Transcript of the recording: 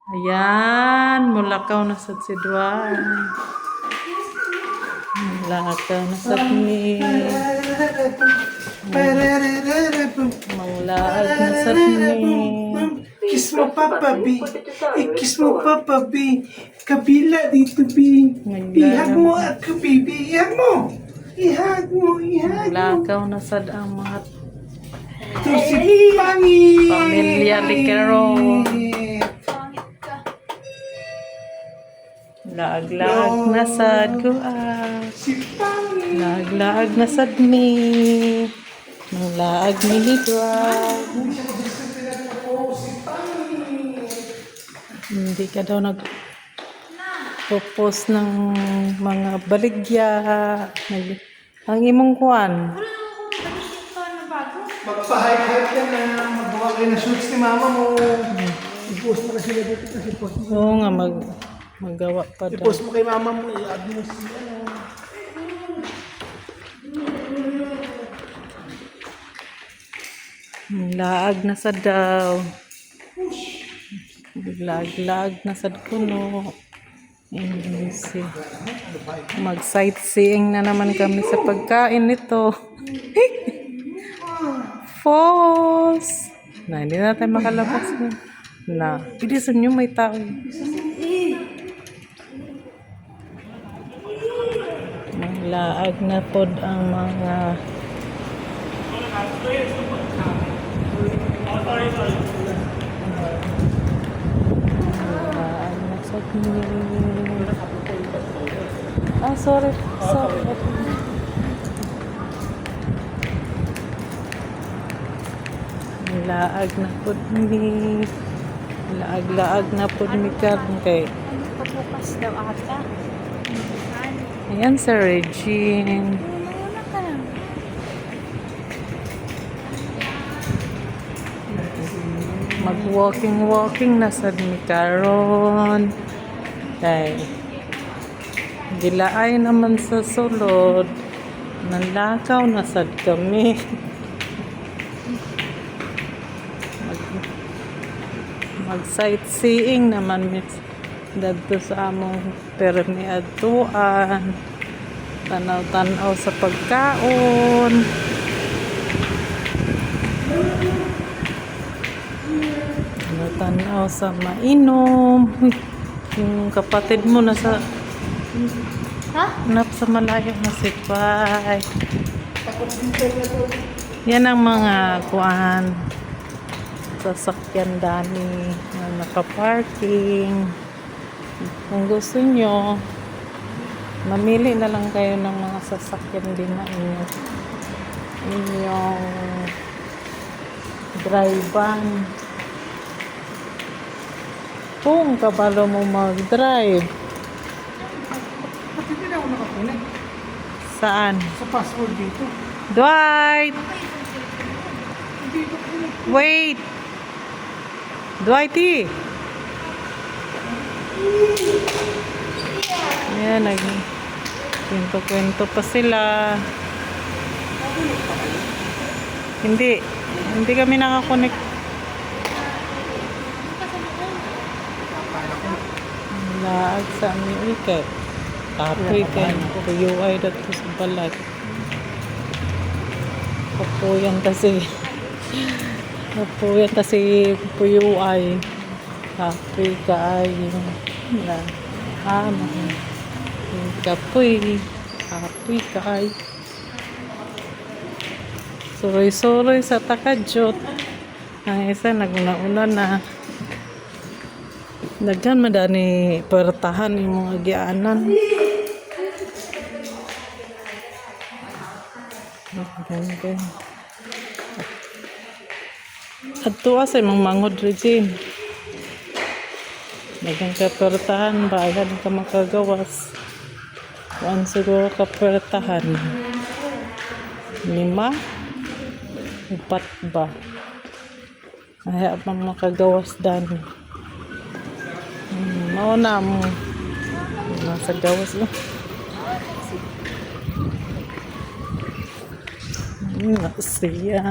Ayan, mulakaw na sad si Dway. Mulakaw na sad ni. Manglaag na sad ni. Kiss mo papa B. Kiss mo papa B. Kabila dito B. Ihag mo ako baby. Ihag mo. Ihag mo. Ihag mo. Mulakaw na sad ang mga Ito si Pangit. pamilya Licaron. Laag-laag na sad ko Si Pangit. Laag-laag na sad mi. Nang laag ni Lidwag. Hindi ka daw nag-post ng mga baligya. Ang imong kuan. Magpa-hype ka na. Magawa kayo na shoots ni mama mo. I-post mo kasi sila dito kasi post mo. Oo nga, magawa pa daw. I-post mo kay mama mo. I-add mo si Laag na sad daw. Laag-laag na sad kuno. Mag-sightseeing na naman kami sa pagkain nito. Falls! Na, hindi na tayo makalabas na. Bilisan nyo, may tao. Laag na pod ang mga sorry. Laag na pod mi. Laag na pod mi karon kay. Pabukas daw ata. Ayan sa Regine. Muna ka lang. Mag-walking na sad mi karon. Kay gilaay naman sa sulod. Nanlakaw na sad kami. Mag-sightseeing naman dadto sa among permi adtuan. Tanaw-tanaw sa pagkaon. Tanaw sa mainom. Yung kapatid mo nasa sa malayo na si Pai. Yan ang mga kuan sasakyan dami na nakaparking. Kung gusto nyo, mamili na lang kayo ng mga sasakyan din na inyong drive-ban. Kung kabalo mo mag-drive. Ba't hindi na ako nakakunik? Saan? Sa password dito. Dwight! Wait! Dwighty! Ayan, nag-kwento pa sila. Hindi kami nakakonect. Laag sa amin ikat. Tapoy ka. Puyuay dato sa balat. Kapuyan kasi. Kapuyan kasi puyuay. Kapoy ka ay kapoy ka ay suroy-suroy sa takadjot. Ang isa naguna-una na daghan madani pertahan yung mga gianan. Adto sa imong mangod Regine. Daghang kapertahan ba agad ka makagawas. Kuan siguro kapertahan. 5, 4 ba? Ay pa makagawas dani. Mao na mo. Nasa gawas no. Siya.